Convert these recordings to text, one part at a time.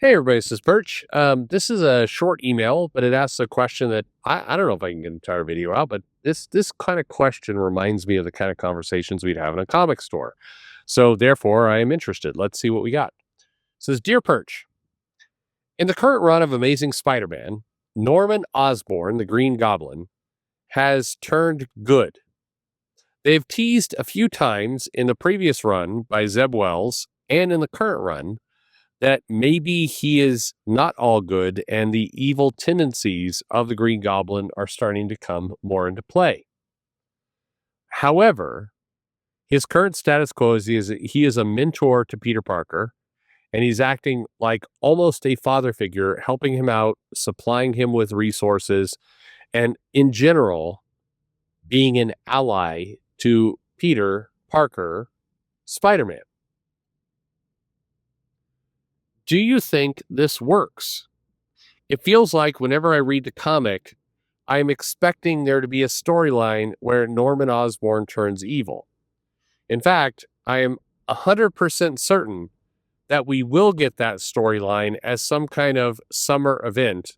Hey everybody, this is Perch. This is a short email, but it asks a question that I don't know if I can get an entire video out, but this kind of question reminds me of the kind of conversations we'd have in a comic store. So therefore, I am interested. Let's see what we got. It says, Dear Perch, in the current run of Amazing Spider-Man, Norman Osborn, the Green Goblin, has turned good. They've teased a few times in the previous run by Zeb Wells and in the current run that maybe he is not all good and the evil tendencies of the Green Goblin are starting to come more into play. However, his current status quo is he is a mentor to Peter Parker, and he's acting like almost a father figure, helping him out, supplying him with resources, and in general, being an ally to Peter Parker, Spider Man. Do you think this works? It feels like whenever I read the comic, I'm expecting there to be a storyline where Norman Osborn turns evil. In fact, I am 100% certain that we will get that storyline as some kind of summer event,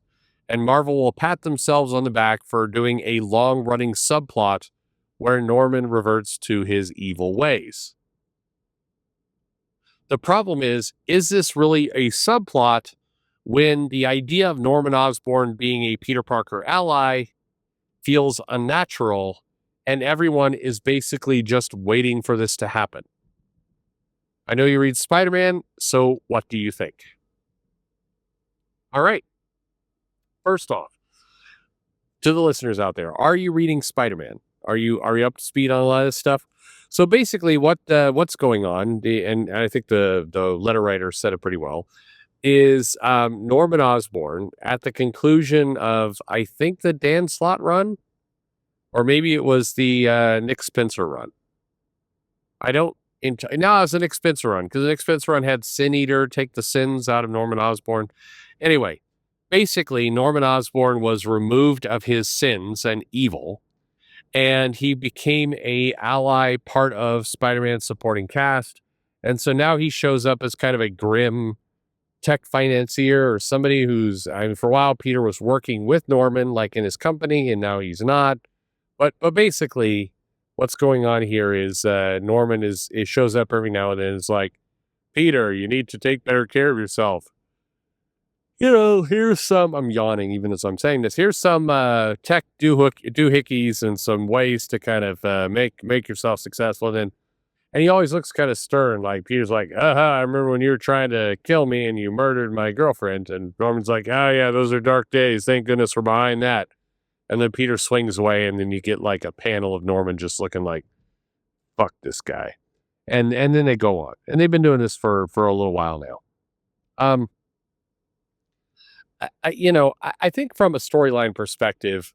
and Marvel will pat themselves on the back for doing a long running subplot where Norman reverts to his evil ways. The problem is this really a subplot when the idea of Norman Osborn being a Peter Parker ally feels unnatural and everyone is basically just waiting for this to happen? I know you read Spider-Man, so what do you think? All right. First off, to the listeners out there, are you reading Spider-Man? Are you up to speed on a lot of this stuff? So basically, what's going on? And I think the letter writer said it pretty well. Is Norman Osborn at the conclusion of I think the Dan Slott run, or maybe it was the Nick Spencer run. I don't. No, it was the Nick Spencer run because the Nick Spencer run had Sin Eater take the sins out of Norman Osborn. Anyway, basically, Norman Osborn was removed of his sins and evil, and he became a ally part of Spider-Man's supporting cast. And so now he shows up as kind of a grim tech financier or somebody who's, I mean, for a while, Peter was working with Norman, like in his company, and now he's not. But basically, what's going on here is Norman it shows up every now and then. It's like, Peter, you need to take better care of yourself. Here's some, I'm yawning even as I'm saying this. Here's some tech doohickeys and some ways to kind of make yourself successful. And he always looks kind of stern. Like Peter's like, I remember when you were trying to kill me and you murdered my girlfriend. And Norman's like, oh yeah, those are dark days. Thank goodness we're behind that. And then Peter swings away and then you get like a panel of Norman just looking like, fuck this guy. And then they go on. And they've been doing this for a little while now. I think from a storyline perspective,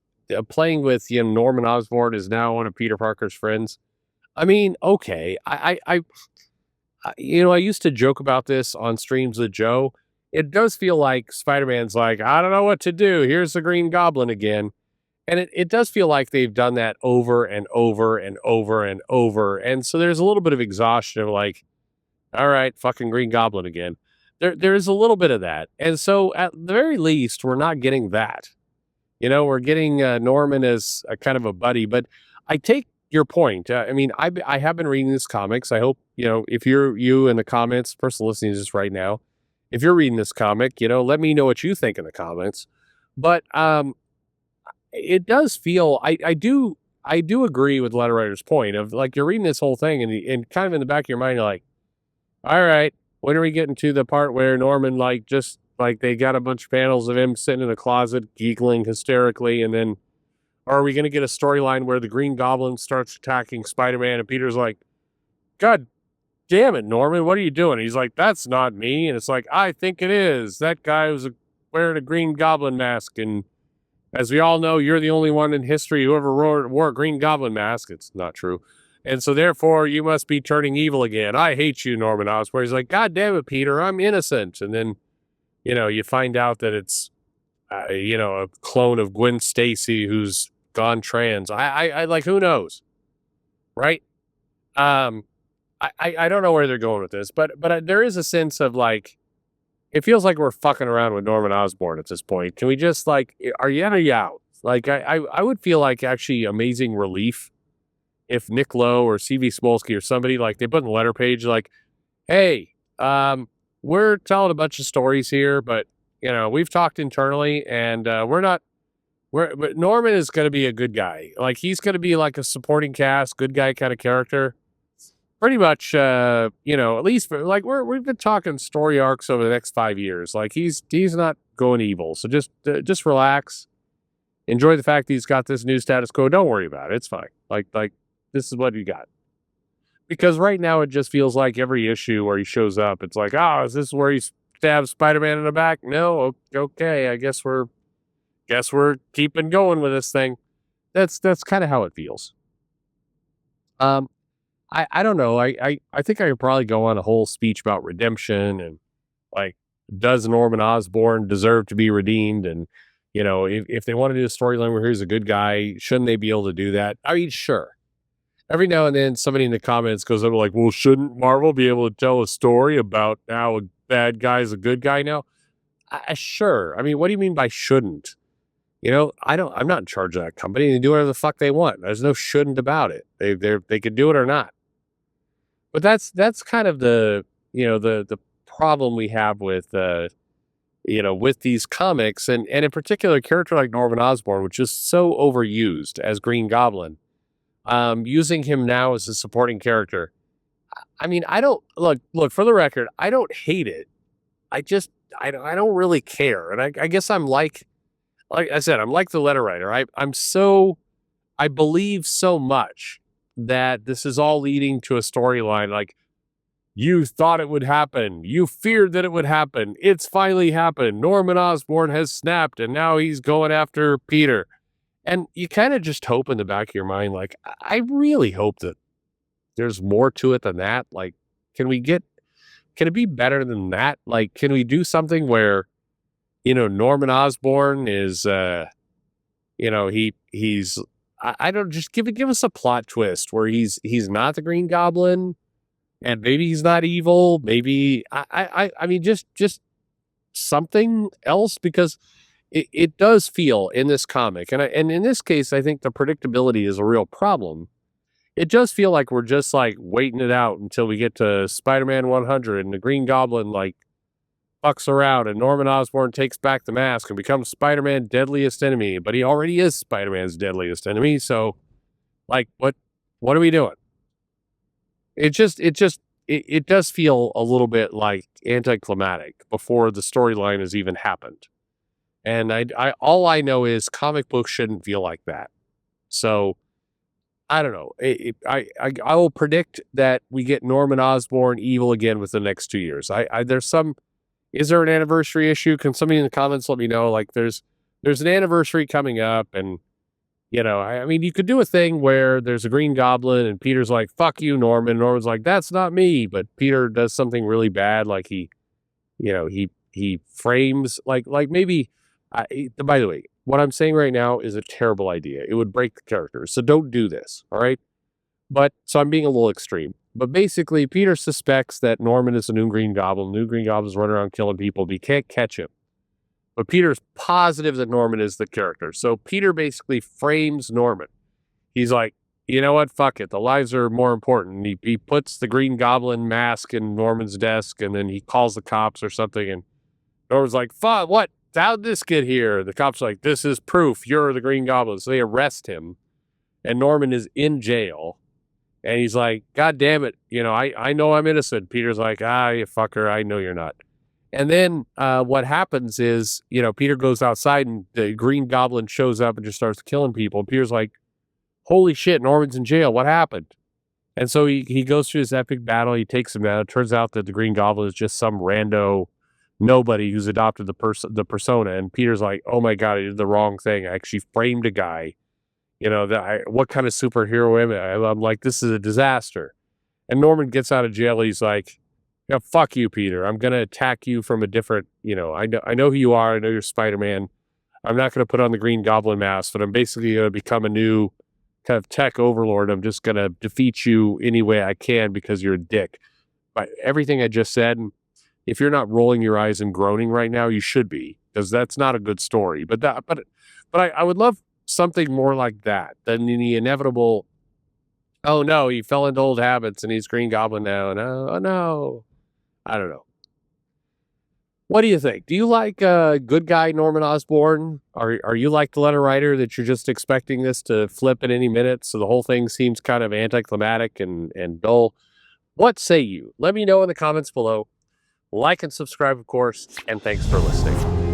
playing with Norman Osborn is now one of Peter Parker's friends. I mean, okay, I used to joke about this on streams with Joe. It does feel like Spider-Man's like, I don't know what to do. Here's the Green Goblin again. And it does feel like they've done that over and over and over and over. And so there's a little bit of exhaustion of like, all right, fucking Green Goblin again. There is a little bit of that. And so at the very least, we're not getting that. We're getting Norman as a kind of a buddy. But I take your point. I mean, I have been reading these comics. I hope, if you in the comments, person listening to this right now, if you're reading this comic, let me know what you think in the comments. But it does feel, I do agree with the letter writer's point of like, you're reading this whole thing and kind of in the back of your mind, you're like, all right, when are we getting to the part where Norman, like, just like they got a bunch of panels of him sitting in a closet, giggling hysterically, and then are we going to get a storyline where the Green Goblin starts attacking Spider-Man and Peter's like, God damn it, Norman, what are you doing? He's like, that's not me. And it's like, I think it is. That guy was wearing a Green Goblin mask. And as we all know, you're the only one in history who ever wore a Green Goblin mask. It's not true. And so therefore, you must be turning evil again. I hate you, Norman Osborn. He's like, God damn it, Peter, I'm innocent. And then, you find out that it's, a clone of Gwen Stacy who's gone trans. I like, who knows, right? I don't know where they're going with this, but there is a sense of like, it feels like we're fucking around with Norman Osborn at this point. Can we just like, are you in or you out? Like, I would feel like actually amazing relief if Nick Lowe or CV Smolsky or somebody like they put in the letter page like, hey, we're telling a bunch of stories here, but we've talked internally and we're not. But Norman is going to be a good guy. Like he's going to be like a supporting cast, good guy kind of character. Pretty much, at least for, like we've been talking story arcs over the next 5 years. Like he's not going evil. So just relax, enjoy the fact that he's got this new status quo. Don't worry about it. It's fine. Like this is what you got. Because right now it just feels like every issue where he shows up, it's like, oh, is this where he stabs Spider-Man in the back? No, okay. I guess we're keeping going with this thing. That's kind of how it feels. I don't know. I think I could probably go on a whole speech about redemption and like, does Norman Osborn deserve to be redeemed? And if they want to do a storyline where he's a good guy, shouldn't they be able to do that? I mean, sure. Every now and then, somebody in the comments goes up like, "Well, shouldn't Marvel be able to tell a story about how a bad guy's a good guy now?" Sure. I mean, what do you mean by shouldn't? I'm not in charge of that company. They do whatever the fuck they want. There's no shouldn't about it. They could do it or not. But that's kind of the problem we have with with these comics and in particular a character like Norman Osborn, which is so overused as Green Goblin. Using him now as a supporting character. I mean, I don't look for the record. I don't hate it. I don't really care, and I guess I'm like I said, I'm like the letter writer. I believe so much that this is all leading to a storyline like you thought it would happen. You feared that it would happen. It's finally happened. Norman Osborn has snapped and now he's going after Peter. And you kind of just hope in the back of your mind, like, I really hope that there's more to it than that. Like, can it be better than that? Like, can we do something where, Norman Osborn is, he's I don't just give us a plot twist where he's not the Green Goblin, and maybe he's not evil. Maybe I mean just something else because it does feel in this comic, and in this case, I think the predictability is a real problem. It does feel like we're just like waiting it out until we get to Spider-Man 100 and the Green Goblin like fucks around and Norman Osborn takes back the mask and becomes Spider-Man's deadliest enemy, but he already is Spider-Man's deadliest enemy. So like what are we doing? It does feel a little bit like anticlimactic before the storyline has even happened. And I all I know is comic books shouldn't feel like that. So I don't know. I will predict that we get Norman Osborn evil again within the next 2 years. Is there an anniversary issue? Can somebody in the comments let me know? Like there's an anniversary coming up and I mean, you could do a thing where there's a Green Goblin and Peter's like, fuck you, Norman. Norman's like, that's not me. But Peter does something really bad. Like he frames like maybe, by the way, what I'm saying right now is a terrible idea. It would break the characters. So don't do this. All right. But so I'm being a little extreme. But basically, Peter suspects that Norman is a new Green Goblin. New Green Goblin's running around killing people, but he can't catch him. But Peter's positive that Norman is the character. So Peter basically frames Norman. He's like, you know what? Fuck it. The lives are more important. He puts the Green Goblin mask in Norman's desk and then he calls the cops or something. And Norman's like, fuck, what? How'd this get here? The cops are like, this is proof. You're the Green Goblin. So they arrest him. And Norman is in jail. And he's like, God damn it. I know I'm innocent. Peter's like, you fucker. I know you're not. And then what happens is, Peter goes outside and the Green Goblin shows up and just starts killing people. And Peter's like, holy shit, Norman's in jail. What happened? And so he goes through this epic battle. He takes him down. It turns out that the Green Goblin is just some rando nobody who's adopted the persona. And Peter's like, oh my God, I did the wrong thing. I actually framed a guy. What kind of superhero am I? I'm like, this is a disaster. And Norman gets out of jail. He's like, yeah, fuck you, Peter. I'm going to attack you from a different, I know who you are. I know you're Spider-Man. I'm not going to put on the Green Goblin mask, but I'm basically going to become a new kind of tech overlord. I'm just going to defeat you any way I can because you're a dick. But everything I just said, if you're not rolling your eyes and groaning right now, you should be, because that's not a good story. But I would love something more like that than the inevitable. Oh no, he fell into old habits and he's Green Goblin now. No, oh no, I don't know. What do you think? Do you like good guy Norman Osborn? Are you like the letter writer that you're just expecting this to flip at any minute, so the whole thing seems kind of anticlimactic and dull? What say you? Let me know in the comments below. Like and subscribe, of course, and thanks for listening.